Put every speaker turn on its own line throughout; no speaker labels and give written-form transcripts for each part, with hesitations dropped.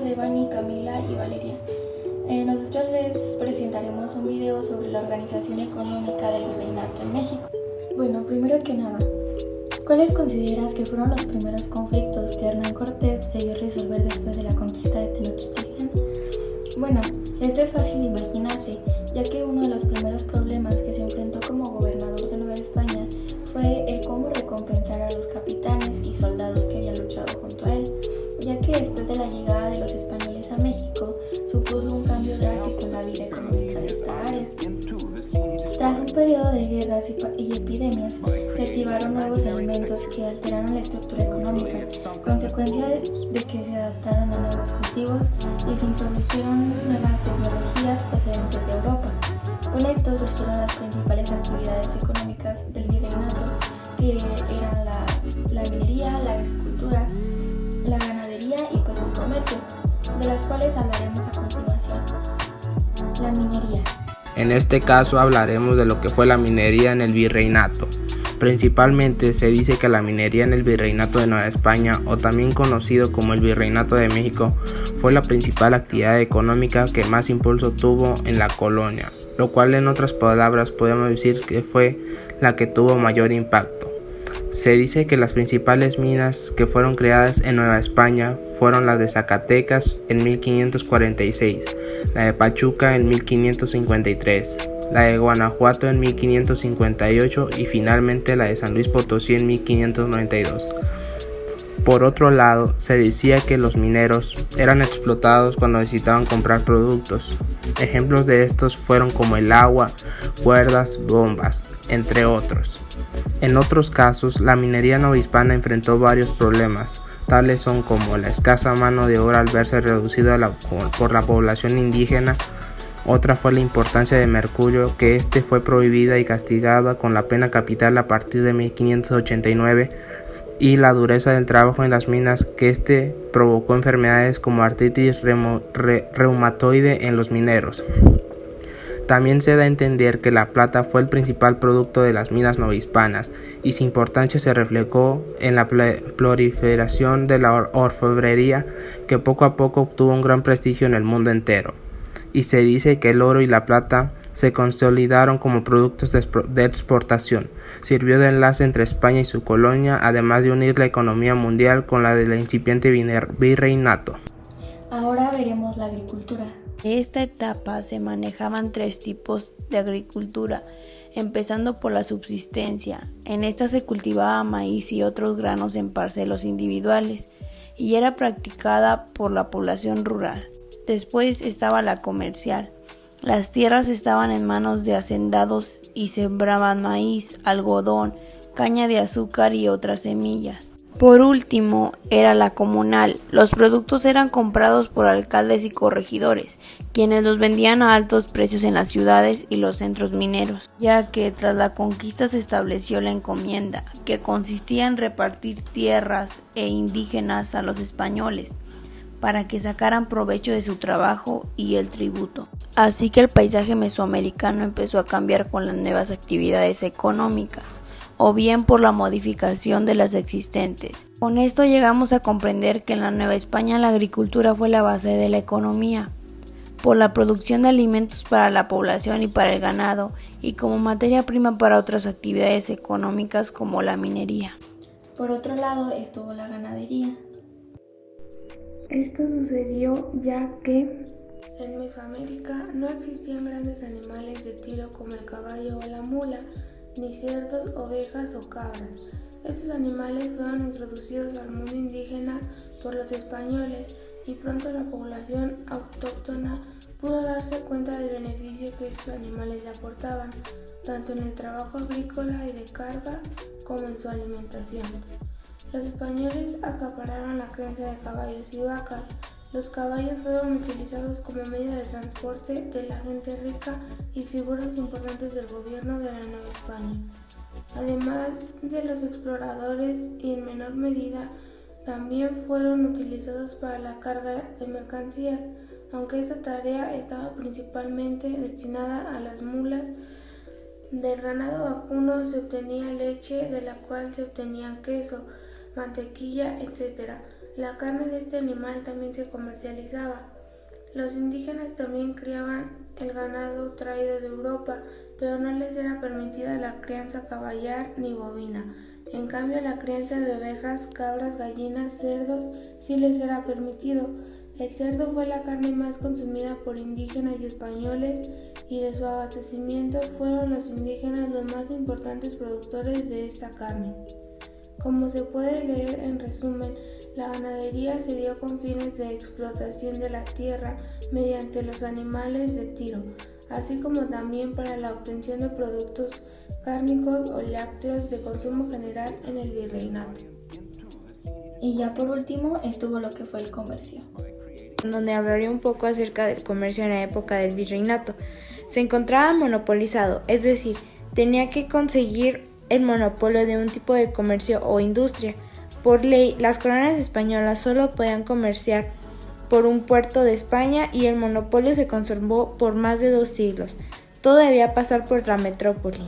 Devani, Camila y Valeria. Nosotros les presentaremos un video sobre la organización económica del virreinato en México. Bueno, primero que nada, ¿cuáles consideras que fueron los primeros conflictos que Hernán Cortés debió resolver después de la conquista de Tenochtitlan? Bueno, esto es fácil de imaginarse, ya que uno de los primeros problemas que se enfrentó como gobernador de Nueva España fue el cómo recompensar a los capitanes y soldados que habían luchado junto a él, ya que después de la llegada de los españoles a México supuso un cambio drástico en la vida económica de esta área. Tras un periodo de guerras y epidemias, se activaron nuevos elementos que alteraron la estructura económica, consecuencia de que se adaptaron a nuevos cultivos y se introdujeron nuevas tecnologías procedentes de Europa. Con esto surgieron las principales actividades económicas del virreinato, que eran la minería, la agricultura, la ganadería y pues el comercio, de las cuales hablaremos a continuación. La minería.
En este caso hablaremos de lo que fue la minería en el virreinato. Principalmente se dice que la minería en el virreinato de Nueva España, o también conocido como el virreinato de México, fue la principal actividad económica que más impulso tuvo en la colonia, lo cual en otras palabras podemos decir que fue la que tuvo mayor impacto. Se dice que las principales minas que fueron creadas en Nueva España fueron las de Zacatecas en 1546, la de Pachuca en 1553, la de Guanajuato en 1558 y finalmente la de San Luis Potosí en 1592. Por otro lado, se decía que los mineros eran explotados cuando necesitaban comprar productos. Ejemplos de estos fueron como el agua, cuerdas, bombas, entre otros. En otros casos, la minería novohispana enfrentó varios problemas, tales son como la escasa mano de obra al verse reducida por la población indígena. Otra fue la importancia de mercurio, que fue prohibida y castigada con la pena capital a partir de 1589, y la dureza del trabajo en las minas, que provocó enfermedades como artritis reumatoide en los mineros. También se da a entender que la plata fue el principal producto de las minas novohispanas, y su importancia se reflejó en la proliferación de la orfebrería, que poco a poco obtuvo un gran prestigio en el mundo entero. Y se dice que el oro y la plata se consolidaron como productos de exportación. Sirvió de enlace entre España y su colonia, además de unir la economía mundial con la del incipiente virreinato.
Ahora veremos la agricultura.
En esta etapa se manejaban 3 tipos de agricultura, empezando por la subsistencia. En esta se cultivaba maíz y otros granos en parcelos individuales y era practicada por la población rural. Después estaba la comercial. Las tierras estaban en manos de hacendados y sembraban maíz, algodón, caña de azúcar y otras semillas. Por último, era la comunal. Los productos eran comprados por alcaldes y corregidores, quienes los vendían a altos precios en las ciudades y los centros mineros, ya que tras la conquista se estableció la encomienda, que consistía en repartir tierras e indígenas a los españoles, para que sacaran provecho de su trabajo y el tributo. Así que el paisaje mesoamericano empezó a cambiar con las nuevas actividades económicas, o bien por la modificación de las existentes. Con esto llegamos a comprender que en la Nueva España la agricultura fue la base de la economía, por la producción de alimentos para la población y para el ganado, y como materia prima para otras actividades económicas como la minería.
Por otro lado estuvo la ganadería.
Esto sucedió ya que en Mesoamérica no existían grandes animales de tiro como el caballo o la mula, ni cerdos, ovejas o cabras. Estos animales fueron introducidos al mundo indígena por los españoles y pronto la población autóctona pudo darse cuenta del beneficio que estos animales le aportaban, tanto en el trabajo agrícola y de carga como en su alimentación. Los españoles acapararon la crianza de caballos y vacas. Los caballos fueron utilizados como medio de transporte de la gente rica y figuras importantes del gobierno de la Nueva España. Además de los exploradores y en menor medida también fueron utilizados para la carga de mercancías, aunque esta tarea estaba principalmente destinada a las mulas. Del ganado vacuno se obtenía leche, de la cual se obtenían queso, mantequilla, etc. La carne de este animal también se comercializaba. Los indígenas también criaban el ganado traído de Europa, pero no les era permitida la crianza caballar ni bovina. En cambio, la crianza de ovejas, cabras, gallinas, cerdos sí les era permitido. El cerdo fue la carne más consumida por indígenas y españoles, y de su abastecimiento fueron los indígenas los más importantes productores de esta carne. Como se puede leer en resumen, la ganadería se dio con fines de explotación de la tierra mediante los animales de tiro, así como también para la obtención de productos cárnicos o lácteos de consumo general en el virreinato.
Y ya por último estuvo lo que fue el comercio,
donde hablaré un poco acerca del comercio en la época del virreinato. Se encontraba monopolizado, es decir, tenía que conseguir el monopolio de un tipo de comercio o industria. Por ley, las coronas españolas solo podían comerciar por un puerto de España y el monopolio se conservó por más de 2 siglos. Todo debía pasar por la metrópoli.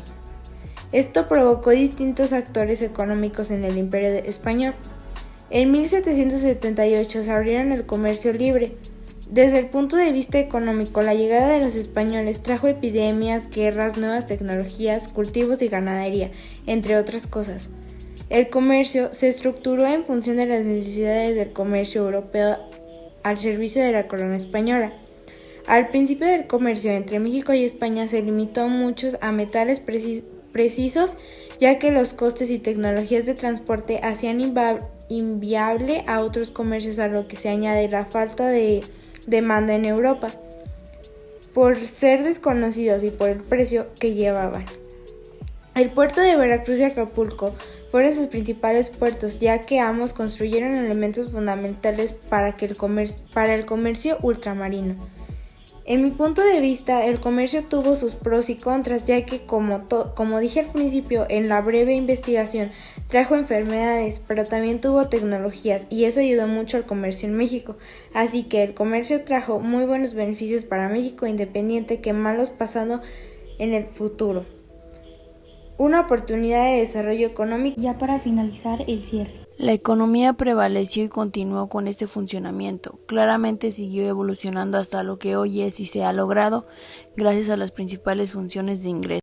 Esto provocó distintos actores económicos en el Imperio español. En 1778 se abrieron el comercio libre. Desde el punto de vista económico, la llegada de los españoles trajo epidemias, guerras, nuevas tecnologías, cultivos y ganadería, entre otras cosas. El comercio se estructuró en función de las necesidades del comercio europeo al servicio de la corona española. Al principio del comercio entre México y España se limitó mucho a metales precisos, ya que los costes y tecnologías de transporte hacían inviable a otros comercios, a lo que se añade la falta de demanda en Europa, por ser desconocidos y por el precio que llevaban. El puerto de Veracruz y Acapulco fueron sus principales puertos, ya que ambos construyeron elementos fundamentales para el comercio ultramarino. En mi punto de vista, el comercio tuvo sus pros y contras, ya que como dije al principio, en la breve investigación trajo enfermedades, pero también tuvo tecnologías, y eso ayudó mucho al comercio en México. Así que el comercio trajo muy buenos beneficios para México, independiente que malos pasando en el futuro. Una oportunidad de desarrollo económico.
Ya para finalizar el cierre.
La economía prevaleció y continuó con este funcionamiento. Claramente siguió evolucionando hasta lo que hoy es y se ha logrado gracias a las principales funciones de ingreso.